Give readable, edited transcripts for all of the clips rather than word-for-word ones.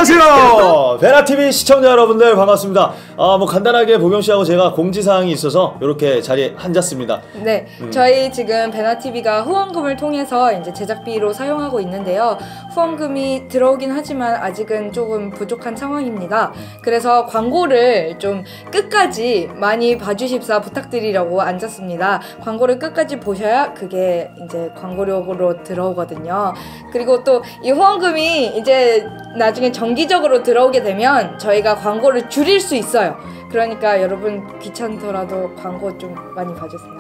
안녕하세요. 베나TV 시청자 여러분들 반갑습니다. 뭐 간단하게 보경 씨하고 제가 공지사항이 있어서 이렇게 자리에 앉았습니다. 네, 저희 지금 베나TV가 후원금을 통해서 이제 제작비로 사용하고 있는데요. 후원금이 들어오긴 하지만 아직은 조금 부족한 상황입니다. 그래서 광고를 좀 끝까지 많이 봐주십사 부탁드리려고 앉았습니다. 광고를 끝까지 보셔야 그게 이제 광고료로 들어오거든요. 그리고 또 이 후원금이 이제 나중에 정기적으로 들어오게 되면 저희가 광고를 줄일 수 있어요. 그러니까 여러분 귀찮더라도 광고 좀 많이 봐주세요.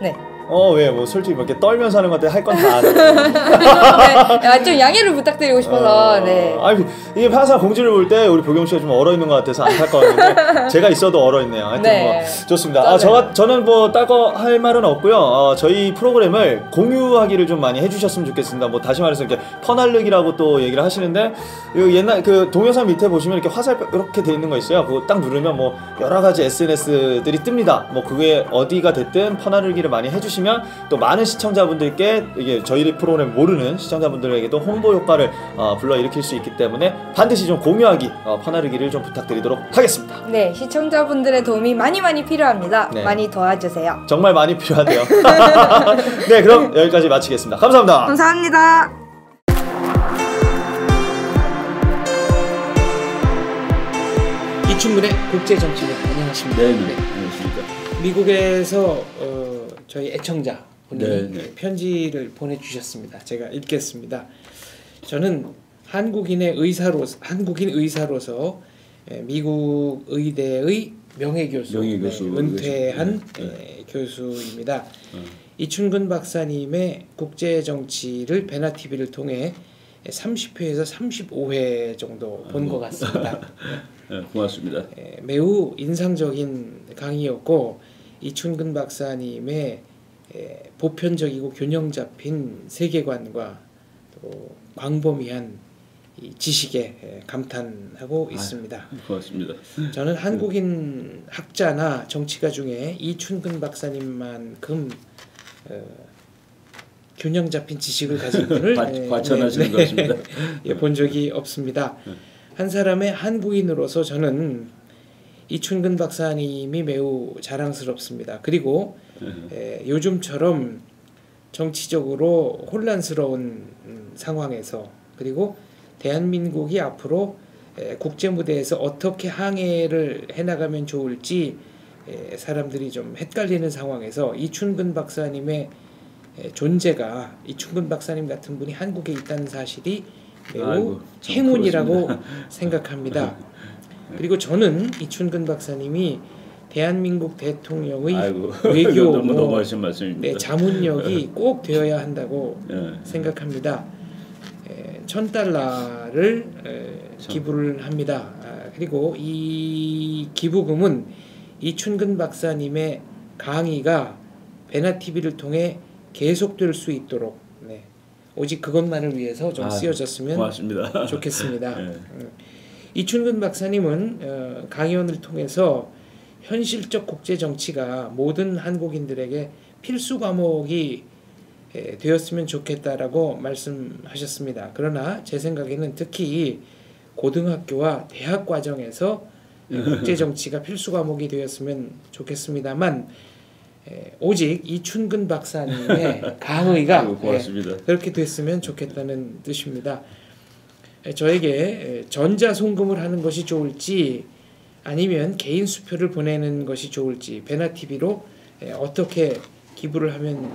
네. 왜 뭐 솔직히 뭐 이렇게 떨면서 하는 것 같아 할 건 다 하는 네, 좀 양해를 부탁드리고 싶어서. 네. 아니 이게 항상 공지를 볼 때 우리 보경 씨가 좀 얼어 있는 것 같아서 안타까웠는데 제가 있어도 얼어 있네요. 하여튼 네. 뭐 좋습니다. 저는 뭐 따거 할 말은 없고요. 저희 프로그램을 공유하기를 좀 많이 해주셨으면 좋겠습니다. 뭐 다시 말해서 이렇게 퍼날르기라고 또 얘기를 하시는데 옛날 그 동영상 밑에 보시면 이렇게 화살표 이렇게 돼 있는 거 있어요. 그거 딱 누르면 뭐 여러 가지 SNS들이 뜹니다. 뭐 그게 어디가 됐든 퍼날르기를 많이 해주시면 또 많은 시청자분들께 이게 저희 프로그램 모르는 시청자분들에게도 홍보 효과를 불러일으킬 수 있기 때문에 반드시 좀 공유하기 퍼나르기를 좀 부탁드리도록 하겠습니다. 네, 시청자분들의 도움이 많이 필요합니다. 네. 많이 도와주세요. 정말 많이 필요하대요. 네, 그럼 여기까지 마치겠습니다. 감사합니다. 감사합니다. 이충근의 국제정치는 안녕하십니까? 네, 안녕하십니까? 미국에서 저희 애청자 분이 네. 편지를 보내주셨습니다. 제가 읽겠습니다. 저는 한국인 의사로서 미국 의대의 명예교수, 은퇴한 교수입니다. 이충근 박사님의 국제정치를 베나TV를 통해 30회에서 35회 정도 본 것 같습니다. 네, 고맙습니다. 매우 인상적인 강의였고 이충근 박사님의 보편적이고 균형 잡힌 세계관과 또 광범위한 이 지식에 감탄하고 있습니다. 고맙습니다. 저는 한국인 학자나 정치가 중에 이충근 박사님만큼 균형 잡힌 지식을 가진 분을 과찬하시는 것 같습니다. 본 적이 없습니다. 한 사람의 한국인으로서 저는 이충근 박사님이 매우 자랑스럽습니다. 그리고 요즘처럼 정치적으로 혼란스러운 상황에서 그리고 대한민국이 앞으로 국제 무대에서 어떻게 항해를 해나가면 좋을지 사람들이 좀 헷갈리는 상황에서 이충근 박사님의 존재가 이충근 박사님 같은 분이 한국에 있다는 사실이 매우 행운이라고 생각합니다. 그리고 저는 이충근 박사님이 대한민국 대통령의 외교 자문력이 꼭 되어야 한다고 생각합니다. $1,000를 기부를 합니다. 그리고 이 기부금은 이충근 박사님의 강의가 베나TV를 통해 계속될 수 있도록 오직 그것만을 위해서 좀 쓰여졌으면 고맙습니다. 좋겠습니다. 이충근 박사님은 강의원을 통해서 현실적 국제 정치가 모든 한국인들에게 필수 과목이 되었으면 좋겠다라고 말씀하셨습니다. 그러나 제 생각에는 특히 고등학교와 대학 과정에서 국제 정치가 필수 과목이 되었으면 좋겠습니다만 오직 이충근 박사님의 강의가 그렇게 됐으면 좋겠다는 뜻입니다. 저에게 전자송금을 하는 것이 좋을지 아니면 개인 수표를 보내는 것이 좋을지 베나TV로 어떻게 기부를 하면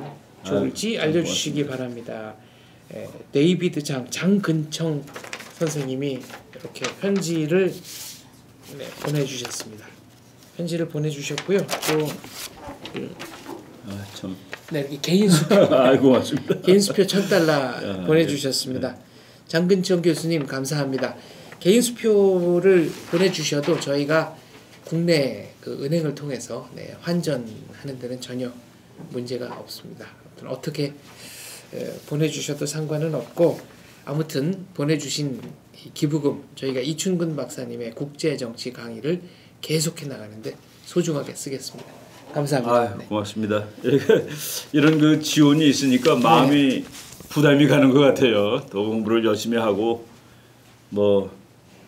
좋을지 알려주시기 바랍니다. 데이비드 장근청 선생님이 이렇게 편지를 보내주셨습니다. 편지를 보내주셨고요. 또 이렇게 개인 수표, 고맙습니다. 개인 수표 $1,000 보내주셨습니다. 장근청 교수님 감사합니다. 개인 수표를 보내주셔도 저희가 국내 그 은행을 통해서 환전하는 데는 전혀 문제가 없습니다. 어떻게 보내주셔도 상관은 없고 아무튼 보내주신 기부금 저희가 이충근 박사님의 국제정치 강의를 계속해 나가는데 소중하게 쓰겠습니다. 감사합니다. 고맙습니다. 이런 그 지원이 있으니까 마음이 부담이 가는 것 같아요. 더 공부를 열심히 하고 뭐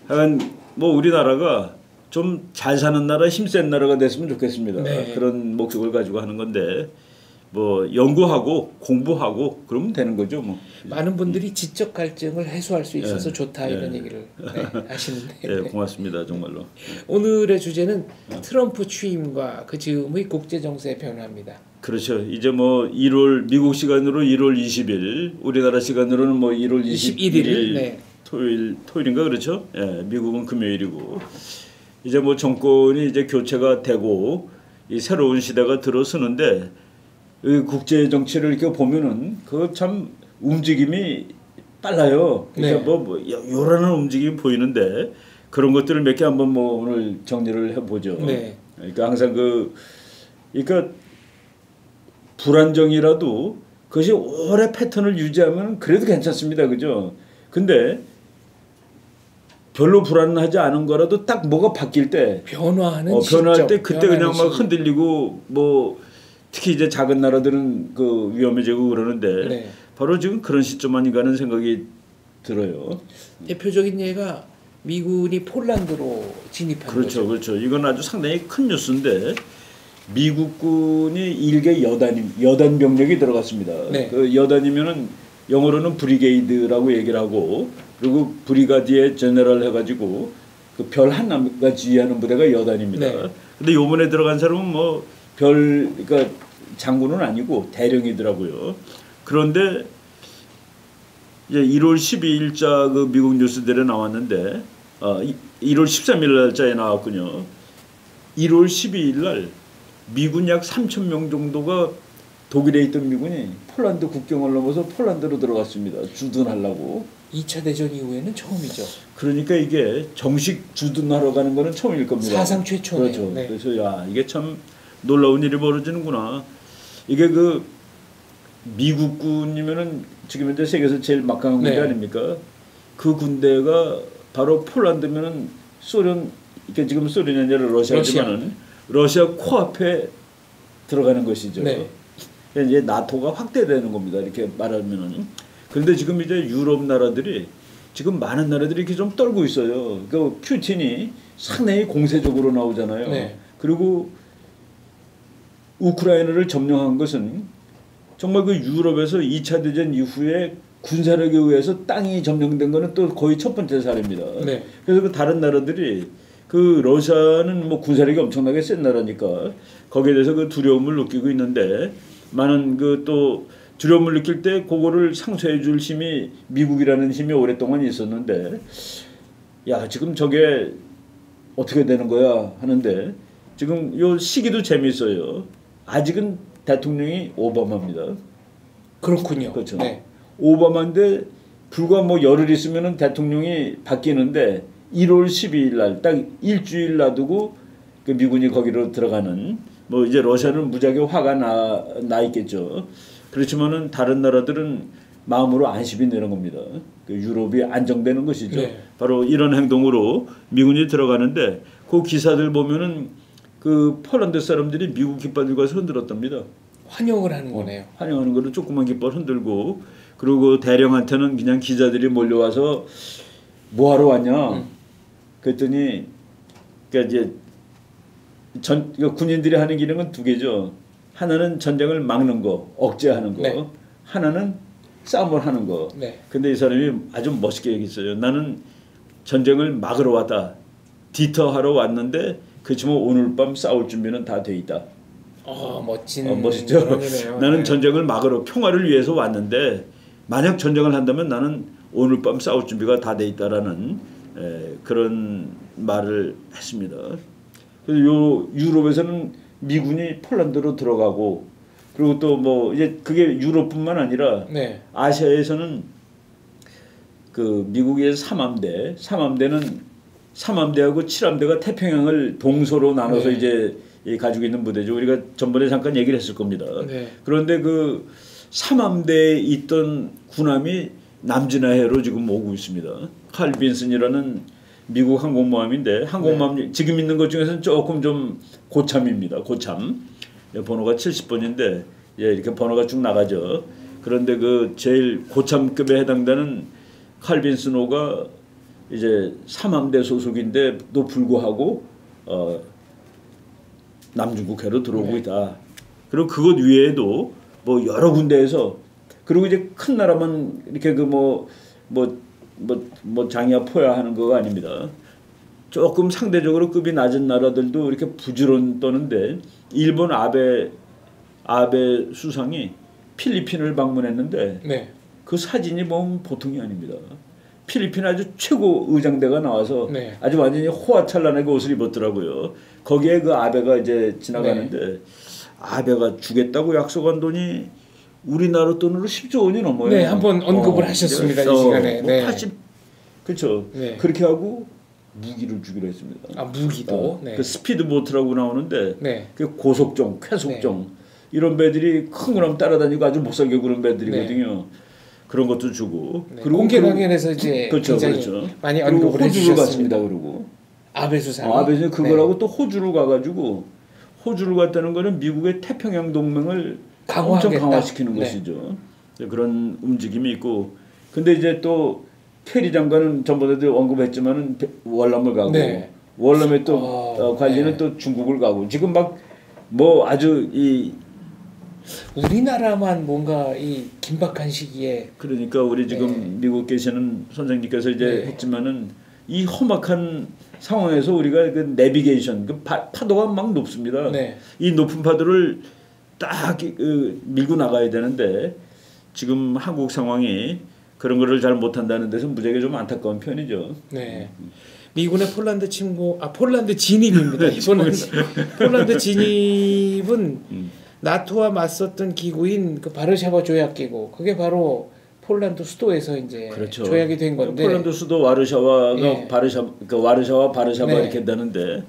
하여간 뭐 우리나라가 좀 잘 사는 나라, 힘센 나라가 됐으면 좋겠습니다. 네. 그런 목적을 가지고 하는 건데 뭐 연구하고 공부하고 그러면 되는 거죠. 뭐. 많은 분들이 지적 갈증을 해소할 수 있어서 예. 좋다 이런 예. 얘기를 하시는데 예, 고맙습니다. 정말로. 오늘의 주제는 트럼프 취임과 그 즈음의 국제 정세의 변화입니다. 그렇죠. 이제 뭐 1월 미국 시간으로 1월 20일, 우리나라 시간으로는 뭐 1월 21일 네. 토요일인가 그렇죠? 예, 미국은 금요일이고 이제 뭐 정권이 이제 교체가 되고 이 새로운 시대가 들어서는데 이 국제 정치를 이렇게 보면은 그 참 움직임이 빨라요. 그러니까 네. 뭐 요란한 움직임이 보이는데 그런 것들을 몇 개 한번 뭐 오늘 정리를 해보죠. 네. 그러니까 항상 그러니까 불안정이라도 그것이 오래 패턴을 유지하면 그래도 괜찮습니다. 그죠? 근데 별로 불안하지 않은 거라도 딱 뭐가 바뀔 때 변화하는 변화할 시점, 때 그때 그냥 막 시기. 흔들리고 뭐 특히 이제 작은 나라들은 그 위험해지고 그러는데 네. 바로 지금 그런 시점 아닌가 하는 생각이 들어요. 대표적인 예가 미군이 폴란드로 진입한 그렇죠, 거죠. 그렇죠. 이건 아주 상당히 큰 뉴스인데 미국군이 일개 여단 병력이 들어갔습니다. 네. 그 여단이면은 영어로는 브리게이드라고 얘기를 하고 그리고 브리가디에 제너럴 해가지고 그 별 하나가 지휘하는 부대가 여단입니다. 네. 근데 요번에 들어간 사람은 뭐 그러니까 장군은 아니고 대령이더라고요. 그런데 이제 1월 12일자 그 미국 뉴스들에 나왔는데 1월 13일 날짜에 나왔군요. 1월 12일 날 미군 약 3,000명 정도가 독일에 있던 미군이 폴란드 국경을 넘어서 폴란드로 들어갔습니다. 주둔하려고. 2차 대전 이후에는 처음이죠. 그러니까 이게 정식 주둔하러 가는 거는 처음일 겁니다. 사상 최초네요. 그렇죠. 네. 그래서 야 이게 참 놀라운 일이 벌어지는구나. 이게 그 미국군이면은 지금 현재 세계에서 제일 막강한 군대 네. 아닙니까? 그 군대가 바로 폴란드면은 소련, 그러니까 지금 소련이 아니라 러시아지만은 러시아 코앞에 들어가는 것이죠. 네. 이제 나토가 확대되는 겁니다. 이렇게 말하면은. 그런데 지금 이제 유럽 나라들이 지금 많은 나라들이 이렇게 좀 떨고 있어요. 그 푸틴이 상당히 공세적으로 나오잖아요. 네. 그리고 우크라이나를 점령한 것은 정말 그 유럽에서 2차 대전 이후에 군사력에 의해서 땅이 점령된 거는 또 거의 첫 번째 사례입니다. 네. 그래서 그 다른 나라들이 그 러시아는 뭐 군사력이 엄청나게 센 나라니까 거기에 대해서 그 두려움을 느끼고 있는데 많은 그 또 두려움을 느낄 때 그거를 상쇄해 줄 힘이 미국이라는 힘이 오랫동안 있었는데 야 지금 저게 어떻게 되는 거야 하는데 지금 요 시기도 재미있어요. 아직은 대통령이 오바마입니다. 그렇군요. 그렇죠. 네. 오바마인데 불과 뭐 열흘 있으면은 대통령이 바뀌는데 1월 12일 날 딱 일주일 놔두고 그 미군이 거기로 들어가는 뭐 이제 러시아는 무지하게 화가 나 있겠죠. 그렇지만은 다른 나라들은 마음으로 안심이 되는 겁니다. 그 유럽이 안정되는 것이죠. 네. 바로 이런 행동으로 미군이 들어가는데 그 기사들 보면은 그 폴란드 사람들이 미국 깃발 들고 와서 흔들었답니다. 환영을 하는 거네요. 환영하는 거를 조그만 깃발 흔들고 그리고 대령한테는 그냥 기자들이 몰려와서 뭐 하러 왔냐? 그랬더니 그러니까 이제 그러니까 군인들이 하는 기능은 두 개죠. 하나는 전쟁을 막는 거, 억제하는 거. 네. 하나는 싸움을 하는 거. 네. 근데 이 사람이 아주 멋있게 얘기했어요. 나는 전쟁을 막으러 왔다. 디터하러 왔는데 그렇지만 오늘 밤 싸울 준비는 다 돼 있다. 멋진 멋있죠. 그러네요. 나는 네. 전쟁을 막으러 평화를 위해서 왔는데 만약 전쟁을 한다면 나는 오늘 밤 싸울 준비가 다 돼 있다라는 그런 말을 했습니다. 그래서 요 유럽에서는 미군이 폴란드로 들어가고 그리고 또 뭐 이제 그게 유럽뿐만 아니라 네. 아시아에서는 그 미국의 삼함대는 3함대하고 7함대가 태평양을 동서로 나눠서 네. 이제 가지고 있는 부대죠. 우리가 전번에 잠깐 얘기를 했을 겁니다. 네. 그런데 그 3함대에 있던 군함이 남진아해로 지금 오고 있습니다. 칼 빈슨이라는 미국 항공모함인데 항공모함 지금 있는 것 중에서는 조금 좀 고참입니다. 고참. 번호가 70번인데 이렇게 번호가 쭉 나가죠. 그런데 그 제일 고참급에 해당되는 칼 빈슨호가 이제 삼함대 소속인데도 불구하고 남중국해로 들어오고 네. 있다. 그리고 그것 외에도 뭐 여러 군데에서 그리고 이제 큰 나라만 이렇게 그 뭐 장이야 포야 하는 거 아닙니다. 조금 상대적으로 급이 낮은 나라들도 이렇게 부지런 떠는데 일본 아베 수상이 필리핀을 방문했는데 네. 그 사진이 보면 보통이 아닙니다. 필리핀 아주 최고 의장대가 나와서 네. 아주 완전히 호화찬란하게 옷을 입었더라고요. 거기에 그 아베가 이제 지나가는데 아베가 주겠다고 약속한 돈이 우리나라 돈으로 10조 원이 넘어요. 네, 한번 언급을 하셨습니다. 이 시간에. 뭐 네. 80 그렇죠. 네. 그렇게 하고 무기를 주기로 했습니다. 아, 무기도. 네. 그 스피드보트라고 나오는데 네. 그 고속정, 쾌속정 이런 배들이 큰 거람 따라다니고 아주 못살게 구는 배들이거든요. 그런 것도 주고 네. 그리고 공개 강연에서 이제 그렇죠, 굉장히 그렇죠. 많이 그리고 언급을 호주를 해주셨습니다. 갔습니다. 그리고 아베 수상. 아베는 그거라고 또 호주를 가가지고 호주를 갔다는 거는 미국의 태평양 동맹을 엄청 강화하겠다. 강화시키는 네. 것이죠. 그런 움직임이 있고 근데 이제 또 캐리 장관은 전번에도 언급했지만은 월남을 가고 네. 월남에 또 관리는 네. 또 중국을 가고 지금 막 뭐 아주 이 우리나라만 뭔가 이 긴박한 시기에 그러니까 우리 지금 네. 미국 계시는 선생님께서 이제 네. 했지만은 이 험악한 상황에서 우리가 그 내비게이션 그 파도가 막 높습니다. 네. 이 높은 파도를 딱 밀고 나가야 되는데 지금 한국 상황이 그런 거를 잘 못한다는 데서 무지하게 좀 안타까운 편이죠. 네. 미군의 폴란드 침공, 폴란드 진입입니다. 폴란드 진입은 나토와 맞섰던 기구인 그 바르샤바 조약기구, 그게 바로 폴란드 수도에서 이제 그렇죠. 조약이 된 건데. 폴란드 수도 와르샤와가 예. 와르샤와 바르샤바 네. 이렇게 되는데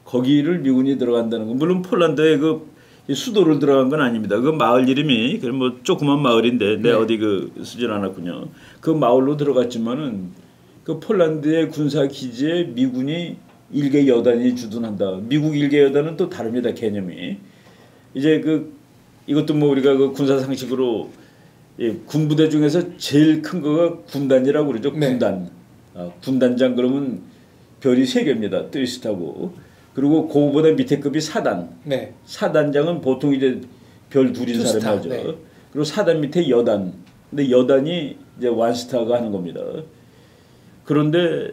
거기를 미군이 들어간다는 건 물론 폴란드의 이 수도를 들어간 건 아닙니다. 그 마을 이름이 그럼 뭐 조그만 마을인데 네. 어디 쓰질 않았군요. 그 마을로 들어갔지만은 그 폴란드의 군사 기지에 미군이 일개 여단이 주둔한다. 미국 일개 여단은 또 다릅니다. 개념이. 이제 이것도 뭐 우리가 그 군사 상식으로 군부대 중에서 제일 큰 거가 군단이라고 그러죠. 네. 군단. 군단장 그러면 별이 3개입니다. 뜨이스타고. 그리고 그거보다 밑에 급이 사단. 네. 사단장은 보통 이제 별 둘인 투스타, 사람이 하죠. 네. 그리고 사단 밑에 여단. 근데 여단이 이제 완스타가 하는 겁니다. 그런데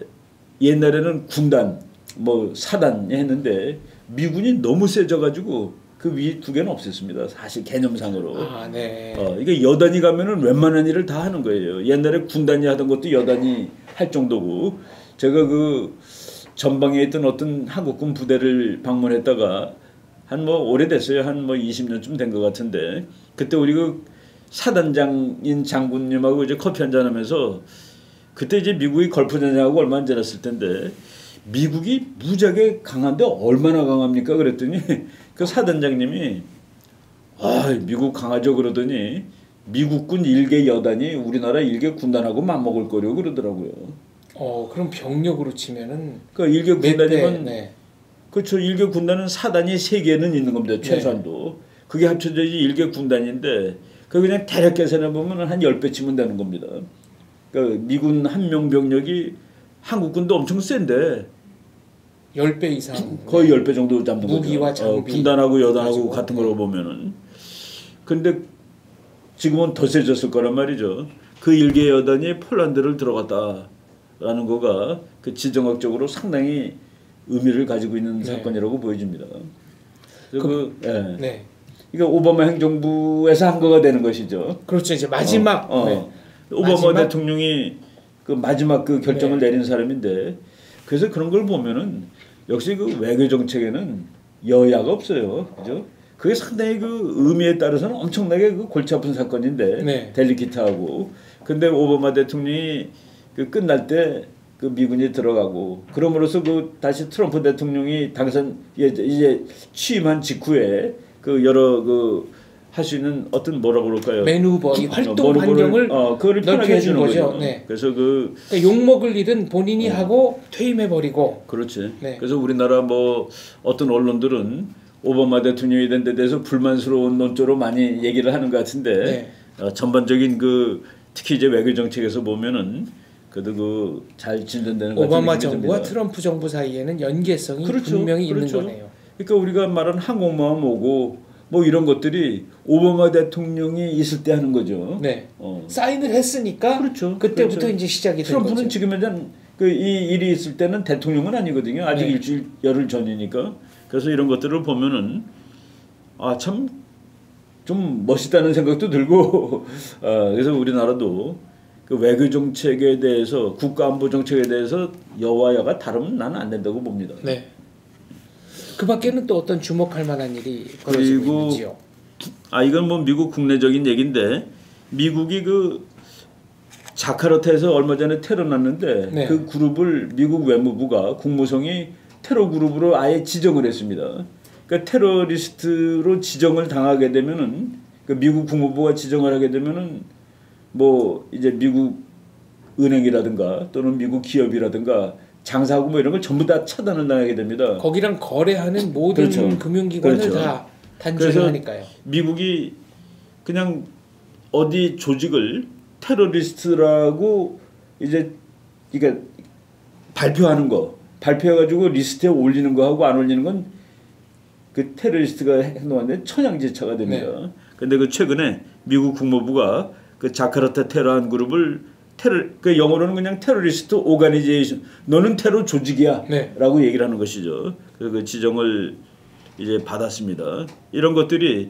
옛날에는 군단, 뭐 사단이 했는데 미군이 너무 세져가지고 그 위 2개는 없앴습니다. 사실 개념상으로. 아, 네. 이게 여단이 가면은 웬만한 일을 다 하는 거예요. 옛날에 군단이 하던 것도 여단이 할 정도고 제가 전방에 있던 어떤 한국군 부대를 방문했다가 한 뭐 오래됐어요. 한 뭐 20년쯤 된 것 같은데 그때 우리 사단장인 장군님하고 이제 커피 한잔 하면서 그때 이제 미국이 걸프 전쟁하고 얼마 안 지났을 텐데 미국이 무지하게 강한데 얼마나 강합니까? 그랬더니 그 사단장님이 미국 강하죠 그러더니 미국군 일개 여단이 우리나라 일개 군단하고 맞먹을 거려고 그러더라고요. 그럼 병력으로 치면은 그러니까 일개 군단이면 네. 그렇죠. 일개 군단은 사단이 3개는 있는 겁니다. 최소한도. 그게 합쳐져 일개 군단인데 그 그냥 대략 계산해 보면 한 10배 치면 되는 겁니다. 그러니까 미군 한 명 병력이 한국군도 엄청 센데 10배 이상 거의 10배 정도 잡는 무기와 거죠. 장비 군단하고 여단하고 가지고. 같은 거로 보면은. 근데 지금은 더 세졌을 거란 말이죠. 그 일개 여단이 폴란드를 들어갔다라는 거가 그 지정학적으로 상당히 의미를 가지고 있는 네. 사건이라고 보여집니다. 네. 이게 오바마 행정부에서 한 거가 되는 것이죠. 그렇죠. 이제 마지막 네. 오바마 마지막? 대통령이 그 마지막 그 결정을 내린 사람인데 그래서 그런 걸 보면은 역시 그 외교 정책에는 여야가 없어요. 그죠? 그게 상당히 그 의미에 따라서는 엄청나게 그 골치 아픈 사건인데 네. 델리키트하고 근데 오바마 대통령이 그 끝날 때 그 미군이 들어가고 그럼으로써 그 다시 트럼프 대통령이 당선 이제 취임한 직후에 그 여러 할 수 있는 어떤 뭐라고 그럴까요? 매누버 이 활동 환경을 그걸 편하게 해주는 거죠. 네. 그래서 그러니까 욕 먹을 일은 본인이 하고 퇴임해 버리고. 그렇지. 네. 그래서 우리나라 뭐 어떤 언론들은 오바마 대통령이 된 데 대해서 불만스러운 논조로 많이 얘기를 하는 것 같은데 네. 전반적인 특히 이제 외교 정책에서 보면은 그래도 그 잘 진전되는 것 같은 오바마 느낌이 정부와 듭니다. 트럼프 정부 사이에는 연계성이 그렇죠. 분명히 그렇죠. 있는 거네요. 그러니까 우리가 말하는 항공모함 오고 뭐 이런 것들이 오바마 대통령이 있을 때 하는 거죠. 네. 어. 사인을 했으니까 그렇죠. 그때부터 그렇죠. 이제 시작이 된 트럼프는 거죠. 지금 현재 그이 일이 있을 때는 대통령은 아니거든요. 아직 네. 일주일 열흘 전이니까. 그래서 이런 것들을 보면은 아 참 좀 멋있다는 생각도 들고 그래서 우리나라도 그 외교 정책에 대해서 국가 안보 정책에 대해서 여와 여가 다르면 나는 안 된다고 봅니다. 네. 그 밖에는 또 어떤 주목할 만한 일이 벌어지고 그리고 있는지요? 이건 뭐 미국 국내적인 얘기인데 미국이 그 자카르타에서 얼마 전에 테러 났는데 네. 그 그룹을 미국 외무부가 국무성이 테러 그룹으로 아예 지정을 했습니다. 그러니까 테러리스트로 지정을 당하게 되면은 그 미국 국무부가 지정을 하게 되면은 뭐 이제 미국 은행이라든가 또는 미국 기업이라든가 장사하고 뭐 이런 걸 전부 다 차단을 당하게 됩니다. 거기랑 거래하는 모든 그렇죠. 금융기관을 그렇죠. 다 단죄를 그래서 하니까요. 미국이 그냥 어디 조직을 테러리스트라고 이제 그러니까 발표하는 거 발표해가지고 리스트에 올리는 거하고 안 올리는 건 그 테러리스트가 행동하는데 천양지차가 됩니다. 네. 근데 그 최근에 미국 국무부가 그 자카르타 테러한 그룹을 그 영어로는 그냥 테러리스트 오가니제이션 너는 테러 조직이야라고 네. 얘기를 하는 것이죠. 그래서 그 지정을 이제 받았습니다. 이런 것들이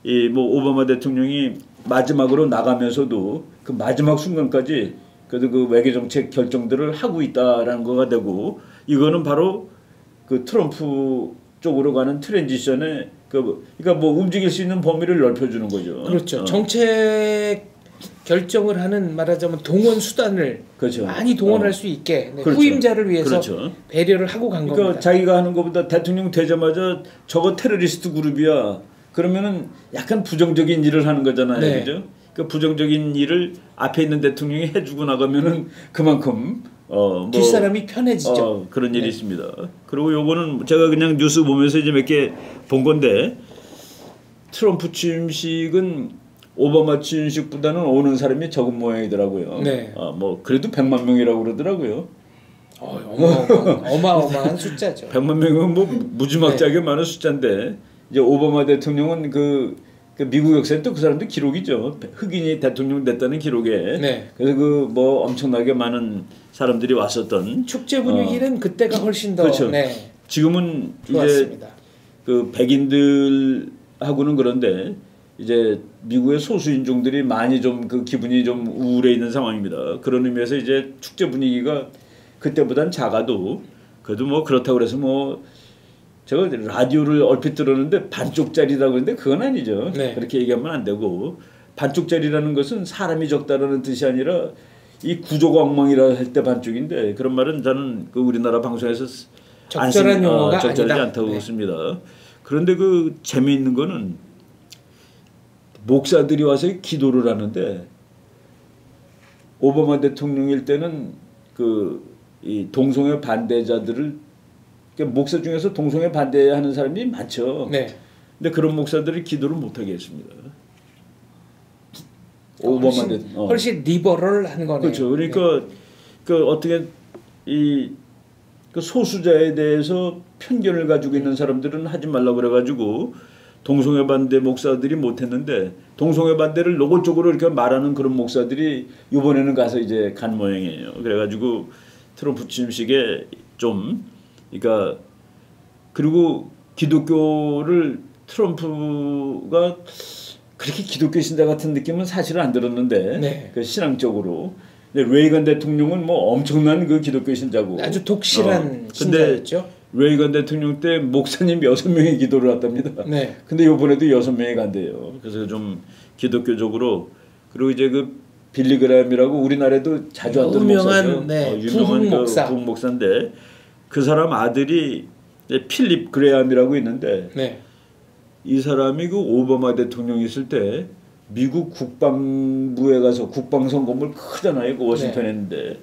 이 뭐 오바마 대통령이 마지막으로 나가면서도 그 마지막 순간까지 그래도 그 외교 정책 결정들을 하고 있다라는 거가 되고 이거는 바로 그 트럼프 쪽으로 가는 트랜지션의 그러니까 뭐 움직일 수 있는 범위를 넓혀주는 거죠. 그렇죠. 정책 결정을 하는 말하자면 동원 수단을 그렇죠. 많이 동원할 수 있게 네, 그렇죠. 후임자를 위해서 그렇죠. 배려를 하고 간 그러니까 겁니다. 자기가 하는 것보다 대통령 되자마자 저거 테러리스트 그룹이야. 그러면은 약간 부정적인 일을 하는 거잖아요. 네. 그죠? 그 부정적인 일을 앞에 있는 대통령이 해주고 나가면은 그만큼 뭐 뒷사람이 편해지죠. 그런 일이 네. 있습니다. 그리고 요거는 제가 그냥 뉴스 보면서 이제 몇 개 본 건데 트럼프 취임식은 오바마 취임식보다는 오는 사람이 적은 모양이더라고요. 네. 뭐 그래도 100만 명이라고 그러더라고요. 어마어마한 숫자죠. 100만 명은 뭐 무지막지하게 많은 숫자인데 이제 오바마 대통령은 그 미국 역사에 또 그 사람도 기록이죠. 흑인이 대통령 됐다는 기록에. 네. 그래서 그 뭐 엄청나게 많은 사람들이 왔었던 축제 분위기는 그때가 훨씬 더 그렇죠. 네, 지금은 좋았습니다. 이제 그 백인들하고는 그런데 이제 미국의 소수 인종들이 많이 좀 그 기분이 좀 우울해 있는 상황입니다. 그런 의미에서 이제 축제 분위기가 그때보단 작아도 그래도 뭐 그렇다고 그래서 뭐 제가 라디오를 얼핏 들었는데 반쪽짜리라고 했는데 그건 아니죠. 네. 그렇게 얘기하면 안 되고 반쪽짜리라는 것은 사람이 적다라는 뜻이 아니라 이 구조가 엉망이라 할 때 반쪽인데 그런 말은 저는 그 우리나라 방송에서 적절한 용어가 적절하지 아니다. 않다고 네. 봅니다. 그런데 그 재미있는 거는 목사들이 와서 기도를 하는데 오바마 대통령일 때는 그 이 동성애 반대자들을 그러니까 목사 중에서 동성애 반대하는 사람이 많죠. 네. 근데 그런 목사들이 기도를 못하게 했습니다. 오바마 대통령. 훨씬 리버럴한 거네요. 그렇죠. 그러니까 그 어떻게 그 소수자에 대해서 편견을 가지고 있는 사람들은 하지 말라고 그래가지고 동성애 반대 목사들이 못했는데 동성애 반대를 노골적으로 이렇게 말하는 그런 목사들이 이번에는 가서 이제 간 모양이에요. 그래가지고 트럼프 취임식에 좀 그러니까 그리고 기독교를 트럼프가 그렇게 기독교 신자 같은 느낌은 사실은 안 들었는데 네. 그 신앙적으로 근데 레이건 대통령은 뭐 엄청난 그 기독교 신자고 아주 독실한 근데 신자였죠. 레이건 대통령 때 목사님 6명이 기도를 왔답니다. 네. 근데 이번에도 6명이 간대요. 그래서 좀 기독교적으로 그리고 이제 그 빌리 그레함이라고 우리나라에도 자주 왔던 유명한, 목사죠. 네, 유명한 부흥 목사. 부흥 목사인데 그 사람 아들이 이제 필립 그레함이라고 있는데 네. 이 사람이 그 오바마 대통령 있을 때 미국 국방부에 가서 국방성 건물 크잖아요. 그 워싱턴에 있는데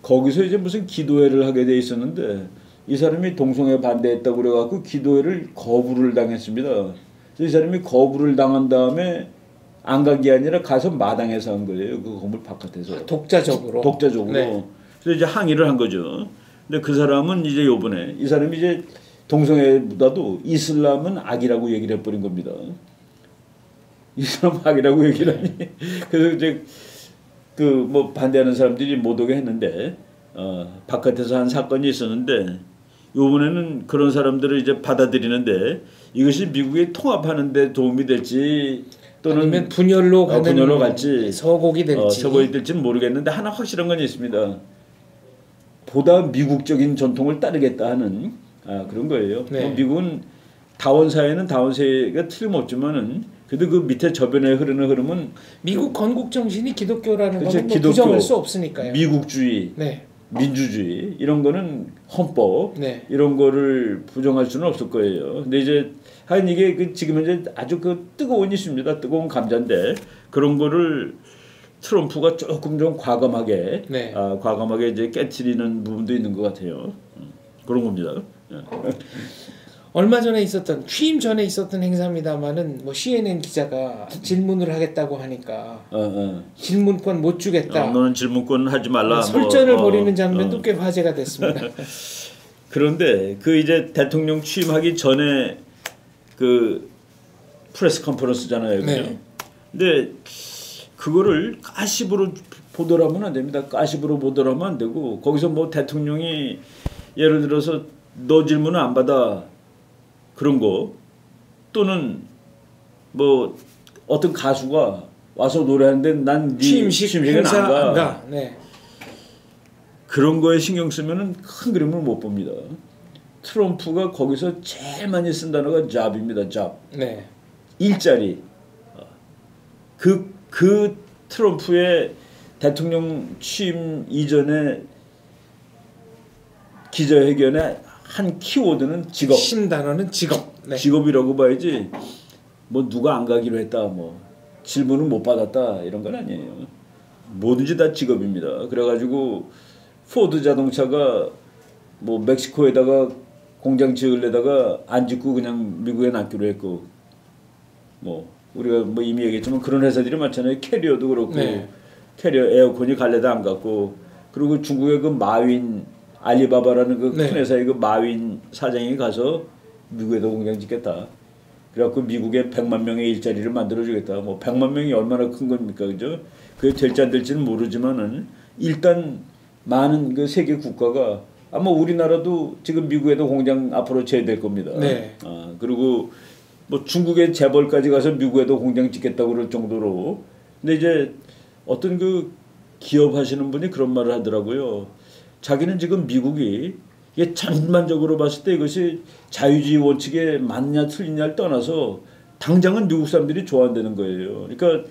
거기서 이제 무슨 기도회를 하게 돼 있었는데 이 사람이 동성애 반대했다고 그래갖고 기도회를 거부를 당했습니다. 그래서 이 사람이 거부를 당한 다음에 안 간 게 아니라 가서 마당에서 한 거예요. 그 건물 바깥에서. 독자적으로. 독자적으로. 네. 그래서 이제 항의를 한 거죠. 근데 그 사람은 이제 요번에 이 사람이 이제 동성애보다도 이슬람은 악이라고 얘기를 해버린 겁니다. 이슬람 악이라고 얘기를 하니. 그래서 이제 그 뭐 반대하는 사람들이 못 오게 했는데 바깥에서 한 사건이 있었는데 요번에는 그런 사람들을 이제 받아들이는데 이것이 미국에 통합하는 데 도움이 될지 또는 아니면 분열로 가는 분열로 갈지 서곡이 될지 서곡이 될지는 모르겠는데 하나 확실한 건 있습니다. 보다 미국적인 전통을 따르겠다 하는 그런 거예요. 네. 뭐 미국은 다원사회는 다원사회가 틀림없지만은 그래도 그 밑에 저변에 흐르는 흐름은 미국 건국 정신이 기독교라는 그렇죠. 거는 뭐 기독교, 부정할 수 없으니까요. 미국주의, 네. 민주주의 이런 거는 헌법 네. 이런 거를 부정할 수는 없을 거예요. 근데 이제 하여간 이게 그 지금 현재 아주 그 뜨거운 이슈입니다. 뜨거운 감자인데 그런 거를 트럼프가 조금 좀 과감하게 네. 과감하게 이제 깨트리는 부분도 있는 것 같아요. 그런 겁니다. 얼마 전에 있었던 취임 전에 있었던 행사입니다만은 뭐 CNN 기자가 질문을 하겠다고 하니까 질문권 못 주겠다. 너는 질문권 하지 말라. 설전을 벌이는 장면도 꽤 화제가 됐습니다. 그런데 그 이제 대통령 취임하기 전에 그 프레스 컨퍼런스잖아요. 그죠? 네. 근데 그거를 가십으로 보도를 하면 안 됩니다. 가십으로 보도를 하면 안 되고 거기서 뭐 대통령이 예를 들어서 너 질문을 안 받아 그런 거 또는 뭐 어떤 가수가 와서 노래하는데 난 취임식은 행사 안 가. 네. 그런 거에 신경 쓰면은 큰 그림을 못 봅니다. 트럼프가 거기서 제일 많이 쓴 단어가 job입니다. job. 네. 일자리. 그 트럼프의 대통령 취임 이전에 기자회견에 한 키워드는 직업. 신단어는 직업. 네. 직업이라고 봐야지. 뭐 누가 안 가기로 했다. 뭐 질문을 못 받았다 이런 건 아니에요. 뭐든지 다 직업입니다. 그래가지고 포드 자동차가 뭐 멕시코에다가 공장 지으려다가 안 짓고 그냥 미국에 놔기로 했고 뭐 우리가 뭐 이미 얘기했지만 그런 회사들이 많잖아요. 캐리어도 그렇고 네. 캐리어 에어컨이 갈래다 안 갔고 그리고 중국의 그 마윈 알리바바라는 그 큰 네. 회사의 그 마윈 사장이 가서 미국에도 공장 짓겠다. 그래갖고 미국에 100만 명의 일자리를 만들어주겠다. 뭐 100만 명이 얼마나 큰 겁니까, 그죠? 그게 될지 안 될지는 모르지만은 일단 많은 그 세계 국가가 아마 우리나라도 지금 미국에도 공장 앞으로 재될 겁니다. 네. 그리고 뭐 중국의 재벌까지 가서 미국에도 공장 짓겠다고 그럴 정도로. 근데 이제 어떤 그 기업 하시는 분이 그런 말을 하더라고요. 자기는 지금 미국이 이게 전반적으로 봤을 때 이것이 자유주의 원칙에 맞냐 틀리냐를 떠나서 당장은 미국 사람들이 좋아한다는 거예요. 그러니까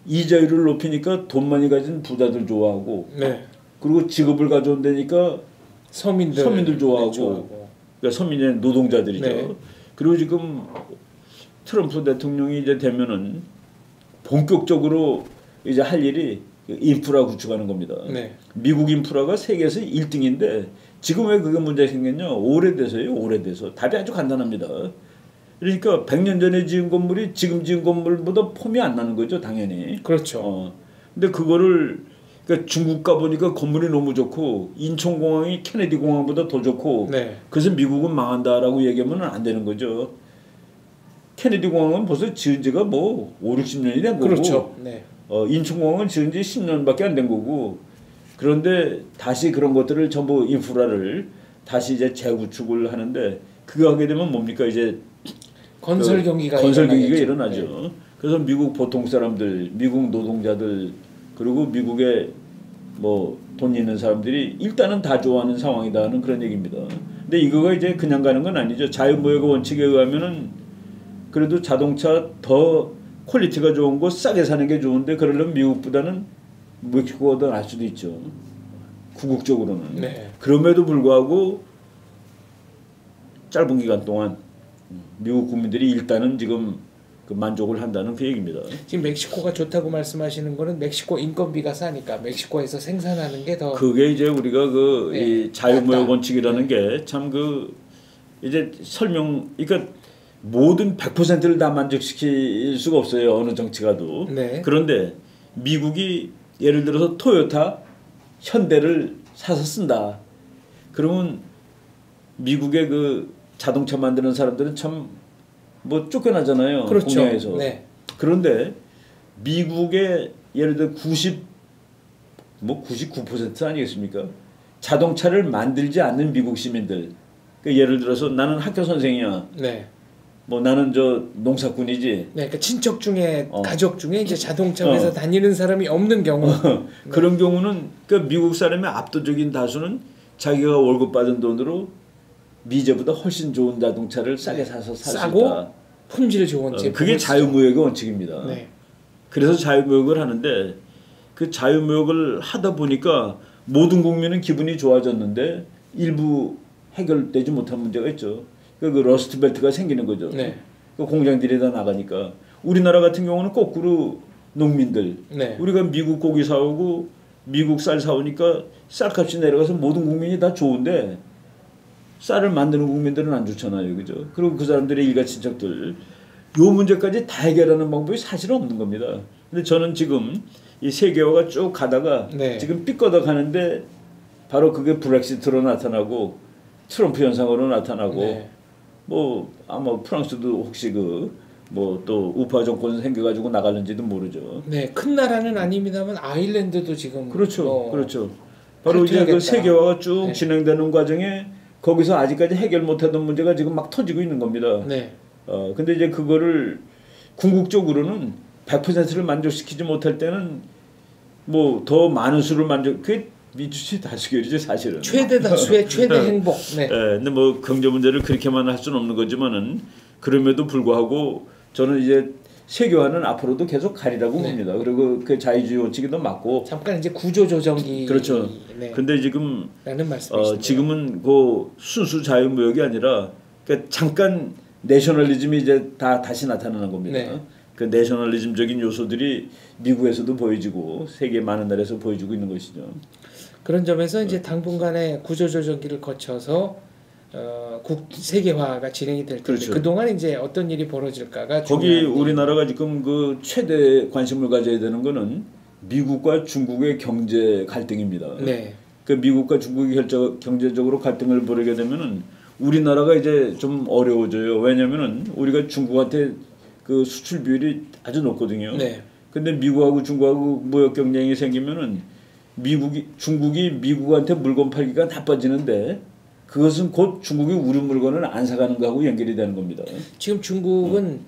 이자율을 높이니까 돈 많이 가진 부자들 좋아하고 네. 그리고 직업을 가져온다니까 서민들 좋아하고 그러니까 서민의 노동자들이죠. 네. 그리고 지금 트럼프 대통령이 이제 되면은 본격적으로 이제 할 일이 인프라 구축하는 겁니다. 네. 미국 인프라가 세계에서 1등인데 지금 왜 그게 문제가 생겼냐? 오래돼서요. 오래돼서. 답이 아주 간단합니다. 그러니까 100년 전에 지은 건물이 지금 지은 건물보다 폼이 안 나는 거죠. 당연히. 그렇죠. 근데 그거를 그러니까 중국 가보니까 건물이 너무 좋고 인천공항이 케네디 공항보다 더 좋고 네. 그래서 미국은 망한다라고 얘기하면 안 되는 거죠. 케네디 공항은 벌써 지은 지가 뭐 5, 60년이 된 거고 그렇죠. 네. 인천공항은 지은 지 10년밖에 안 된 거고 그런데 다시 그런 것들을 전부 인프라를 다시 이제 재구축을 하는데 그거 하게 되면 뭡니까 이제 건설 경기가 일어나죠. 네. 그래서 미국 보통 사람들, 미국 노동자들 그리고 미국의 뭐 돈 있는 사람들이 일단은 다 좋아하는 상황이다는 그런 얘기입니다. 근데 이거가 이제 그냥 가는 건 아니죠. 자유무역 원칙에 의하면은 그래도 자동차 더 퀄리티가 좋은 거 싸게 사는 게 좋은데 그러려면 미국보다는 멕시코가 더 나을 수도 있죠. 궁극적으로는. 네. 그럼에도 불구하고 짧은 기간 동안 미국 국민들이 일단은 지금 그 만족을 한다는 그 얘기입니다. 지금 멕시코가 좋다고 말씀하시는 거는 멕시코 인건비가 싸니까 멕시코에서 생산하는 게 더 그게 이제 우리가 그 네, 이 자유무역 맞다. 원칙이라는 게 참 그 이제 설명 그러니까 모든 100%를 다 만족시킬 수가 없어요. 어느 정치가도. 네. 그런데 미국이 예를 들어서 토요타, 현대를 사서 쓴다. 그러면 미국의 그 자동차 만드는 사람들은 참 뭐 쫓겨나잖아요. 그렇죠. 공장에서. 네. 그런데 미국의 예를 들어 99% 아니겠습니까? 자동차를 만들지 않는 미국 시민들. 그러니까 예를 들어서 나는 학교 선생이야. 네. 뭐 나는 저 농사꾼이지. 네, 그러니까 친척 중에 가족 중에 이제 자동차 회사 다니는 사람이 없는 경우 그런 경우는 그 미국 사람의 압도적인 다수는 자기가 월급 받은 돈으로 미제보다 훨씬 좋은 자동차를 싸게 사서 살 수 싸고 있다. 품질 좋은 제품. 그게 자유무역의 원칙입니다. 네. 그래서 자유무역을 하는데 그 자유무역을 하다 보니까 모든 국민은 기분이 좋아졌는데 일부 해결되지 못한 문제가 있죠. 그 러스트 벨트가 생기는 거죠. 네. 그 공장들이 다 나가니까 우리나라 같은 경우는 거꾸로 농민들 네. 우리가 미국 고기 사오고 미국 쌀 사오니까 쌀값이 내려가서 모든 국민이 다 좋은데 쌀을 만드는 국민들은 안 좋잖아요, 그죠? 그리고 그 사람들의 일가 친척들 요 문제까지 다 해결하는 방법이 사실은 없는 겁니다. 근데 저는 지금 이 세계화가 쭉 가다가 네. 지금 삐꺼다 가는데 바로 그게 브렉시트로 나타나고 트럼프 현상으로 나타나고 네. 뭐 아마 프랑스도 혹시 그 뭐 또 우파 정권 생겨가지고 나갈는지도 모르죠. 네, 큰 나라는 아닙니다만 아일랜드도 지금 그렇죠, 그렇죠. 바로 이제 탈퇴하겠다. 그 세계화가 쭉 네. 진행되는 과정에 거기서 아직까지 해결 못하던 문제가 지금 막 터지고 있는 겁니다. 네. 근데 이제 그거를 궁극적으로는 100%를 만족시키지 못할 때는 뭐 더 많은 수를 그게 민주주의 다수결이죠 사실은. 최대 다수의 최대 행복. 네. 근데 뭐 경제 문제를 그렇게만 할 수는 없는 거지만은 그럼에도 불구하고 저는 이제 세계화는 앞으로도 계속 가리라고 네. 봅니다. 그리고 그 자유주의 원칙이 더 맞고. 잠깐 이제 구조 조정기. 그렇죠. 네. 근데 지금 라는 말씀이신데요. 지금은 그 순수 자유무역이 아니라 그러니까 잠깐 내셔널리즘이 이제 다시 나타나는 겁니다. 네. 그 내셔널리즘적인 요소들이 미국에서도 보여지고 세계 많은 나라에서 보여지고 있는 것이죠. 그런 점에서 이제 당분간의 구조 조정기를 거쳐서 세계화가 진행이 될 텐데 그렇죠. 그동안 이제 어떤 일이 벌어질까가 거기 중요한 우리나라가 지금 그 최대 관심을 가져야 되는 거는 미국과 중국의 경제 갈등입니다. 네. 그 미국과 중국이 경제적으로 갈등을 벌이게 되면은 우리나라가 이제 좀 어려워져요. 왜냐면은 우리가 중국한테 그 수출 비율이 아주 높거든요. 네. 근데 미국하고 중국하고 무역 경쟁이 생기면은 중국이 미국한테 물건 팔기가 나빠지는데 그것은 곧 중국이 우리 물건을 안 사가는 거하고 연결이 되는 겁니다. 지금 중국은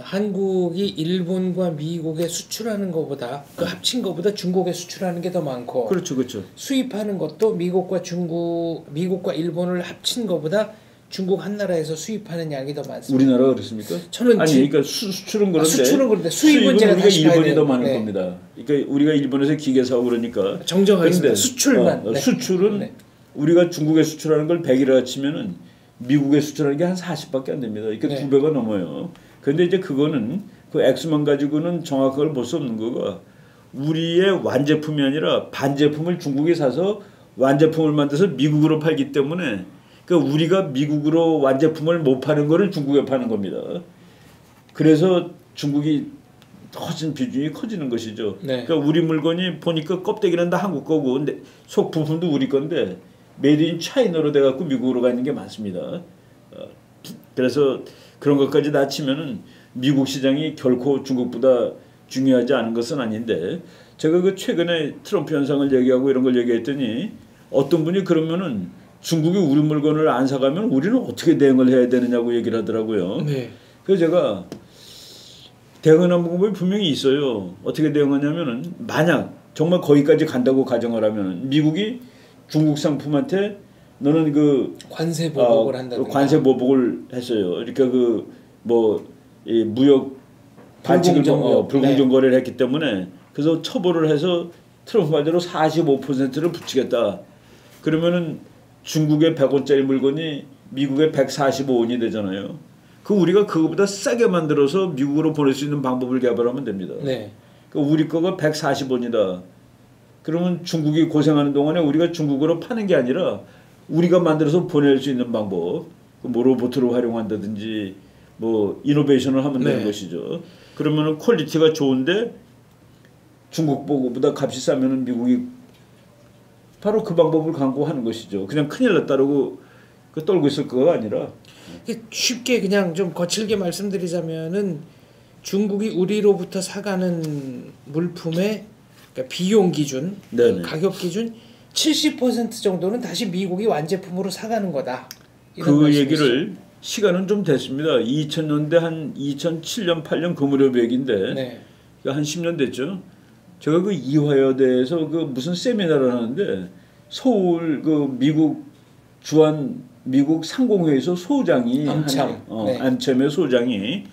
한국이 일본과 미국에 수출하는 것보다 그 합친 것보다 중국에 수출하는 게 더 많고 그렇죠, 그렇죠. 수입하는 것도 미국과 일본을 합친 것보다 중국 한 나라에서 수입하는 양이 더 많습니다. 우리나라가 그렇습니까? 저는 그러니까 수출은 그런데 수출은 그런데 수입은 제가 우리가 다시 봐야 일본이 더 돼요. 많을 네. 겁니다. 그러니까 우리가 일본에서 기계 사고 그러니까 정정하겠습니다. 수출만. 네. 수출은 네. 우리가 중국에 수출하는 걸 100이라 치면은 미국에 수출하는 게 한 40밖에 안 됩니다. 그러니까 네. 2배가 넘어요. 그런데 이제 그거는 그 액수만 가지고는 정확하게 볼 수 없는 거가 우리의 완제품이 아니라 반제품을 중국에 사서 완제품을 만들어서 미국으로 팔기 때문에 그러니까 우리가 미국으로 완제품을 못 파는 거를 중국에 파는 겁니다. 그래서 중국이 훨씬 비중이 커지는 것이죠. 네. 그러니까 우리 물건이 보니까 껍데기는 다 한국 거고 근데 속 부품도 우리 건데 메이드 인 차이나로 돼 갖고 미국으로 가 있는 게 많습니다. 그래서 그런 것까지 다 치면은 미국 시장이 결코 중국보다 중요하지 않은 것은 아닌데 제가 그 최근에 트럼프 현상을 얘기하고 이런 걸 얘기했더니 어떤 분이 그러면은 중국이 우리 물건을 안 사가면 우리는 어떻게 대응을 해야 되느냐고 얘기를 하더라고요. 네. 그래서 제가 대응하는 방법이 분명히 있어요. 어떻게 대응하냐면은 만약 정말 거기까지 간다고 가정을 하면은 미국이 중국 상품한테 너는 그 관세 보복을 한다든가 관세 보복을 했어요. 그러니까 이 무역 반칙을 불공정 네. 거래를 했기 때문에 그래서 처벌을 해서 트럼프 말대로 45%를 붙이겠다. 그러면은 중국의 100원짜리 물건이 미국의 145원이 되잖아요. 그 우리가 그거보다 싸게 만들어서 미국으로 보낼 수 있는 방법을 개발하면 됩니다. 네. 그러니까 우리 거가 140원이다. 그러면 중국이 고생하는 동안에 우리가 중국으로 파는 게 아니라 우리가 만들어서 보낼 수 있는 방법, 뭐 로봇으로 활용한다든지 뭐 이노베이션을 하면 되는 네. 것이죠. 그러면은 퀄리티가 좋은데 중국 보고보다 값이 싸면은 미국이 바로 그 방법을 강구하는 것이죠. 그냥 큰일 났다라고 그 떨고 있을 거가 아니라 쉽게 그냥 좀 거칠게 말씀드리자면은 중국이 우리로부터 사가는 물품의 그러니까 비용 기준, 네네. 가격 기준 70% 정도는 다시 미국이 완제품으로 사가는 거다. 이런 그 말씀이시죠? 얘기를 시간은 좀 됐습니다. 2000년대 한 2007년 8년 그 무렵 얘기인데 네. 한 10년 됐죠. 제가 그 이화여대에서 그 무슨 세미나를 하는데 서울 그 미국 주한 미국 상공회의소 소장이 암참. 네. 암참의 소장이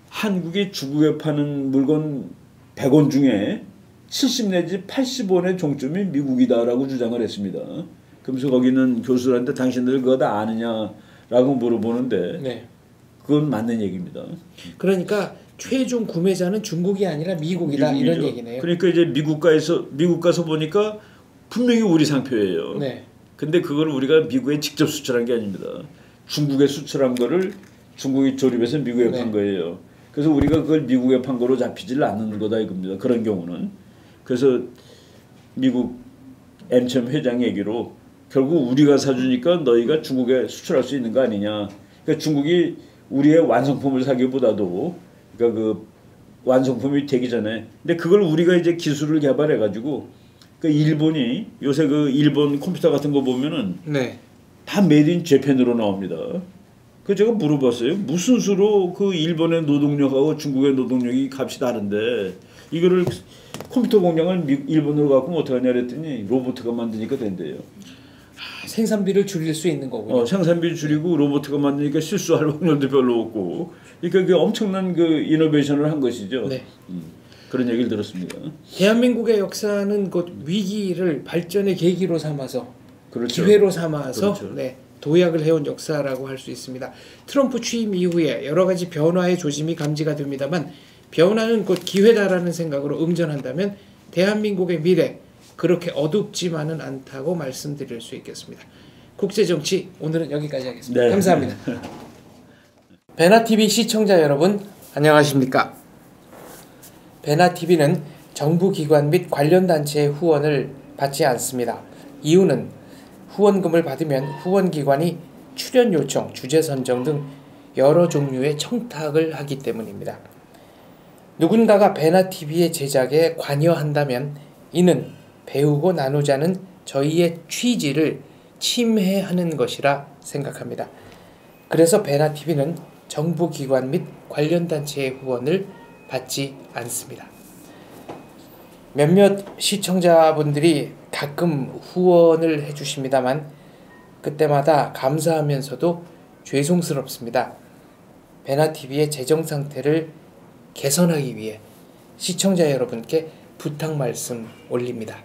한국이 중국에 파는 물건 100원 중에 70 내지 80원의 종점이 미국이다라고 주장을 했습니다. 그러면서 거기 있는 교수들한테 당신들 그거 다 아느냐라고 물어보는데 네. 그건 맞는 얘기입니다. 그러니까 최종 구매자는 중국이 아니라 미국이다 미국이죠. 이런 얘기네요. 그러니까 이제 미국 가서 보니까 분명히 우리 상표예요. 네. 근데 그걸 우리가 미국에 직접 수출한 게 아닙니다. 중국에 수출한 거를 중국이 조립해서 미국에 네. 판 거예요. 그래서 우리가 그걸 미국에 판 거로 잡히질 않는 거다 이겁니다. 그런 경우는. 그래서 미국 엠참 회장 얘기로 결국 우리가 사주니까 너희가 중국에 수출할 수 있는 거 아니냐. 그러니까 중국이 우리의 완성품을 사기보다도 그러니까 그 완성품이 되기 전에 근데 그걸 우리가 이제 기술을 개발해 가지고 그 일본이 요새 그 일본 컴퓨터 같은 거 보면은 네. 다 메이드 인 재팬으로 나옵니다. 그 제가 물어봤어요. 무슨 수로 그 일본의 노동력하고 중국의 노동력이 값이 다른데 이거를 컴퓨터 공장을 일본으로 갖고 면 어떡하냐 그랬더니 로봇가 만드니까 된대요. 생산비를 줄일 수 있는 거군요. 생산비 줄이고 로봇가 만드니까 실수할 확률도 별로 없고 그러니까 그 엄청난 그 이노베이션을 한 것이죠. 네. 그런 얘기를 들었습니다. 대한민국의 역사는 곧 위기를 발전의 계기로 삼아서 그렇죠. 기회로 삼아서 그렇죠. 네, 도약을 해온 역사라고 할 수 있습니다. 트럼프 취임 이후에 여러 가지 변화의 조짐이 감지가 됩니다만 변화는 곧 기회다라는 생각으로 응전한다면 대한민국의 미래 그렇게 어둡지만은 않다고 말씀드릴 수 있겠습니다. 국제정치 오늘은 여기까지 하겠습니다. 네. 감사합니다. 베나TV 시청자 여러분 안녕하십니까? 베나TV는 정부기관 및 관련 단체의 후원을 받지 않습니다. 이유는 후원금을 받으면 후원기관이 출연 요청, 주제 선정 등 여러 종류의 청탁을 하기 때문입니다. 누군가가 베나TV의 제작에 관여한다면 이는 배우고 나누자는 저희의 취지를 침해하는 것이라 생각합니다. 그래서 베나TV는 정부기관 및 관련 단체의 후원을 받지 않습니다. 몇몇 시청자분들이 가끔 후원을 해주십니다만 그때마다 감사하면서도 죄송스럽습니다. 베나TV의 재정 상태를 개선하기 위해 시청자 여러분께 부탁 말씀 올립니다.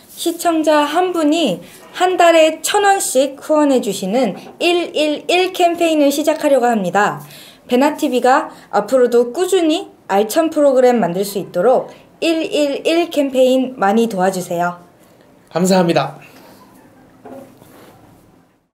시청자 한 분이 한 달에 1,000원씩 후원해 주시는 111 캠페인을 시작하려고 합니다. 베나TV가 앞으로도 꾸준히 알찬 프로그램 만들 수 있도록 111 캠페인 많이 도와주세요. 감사합니다.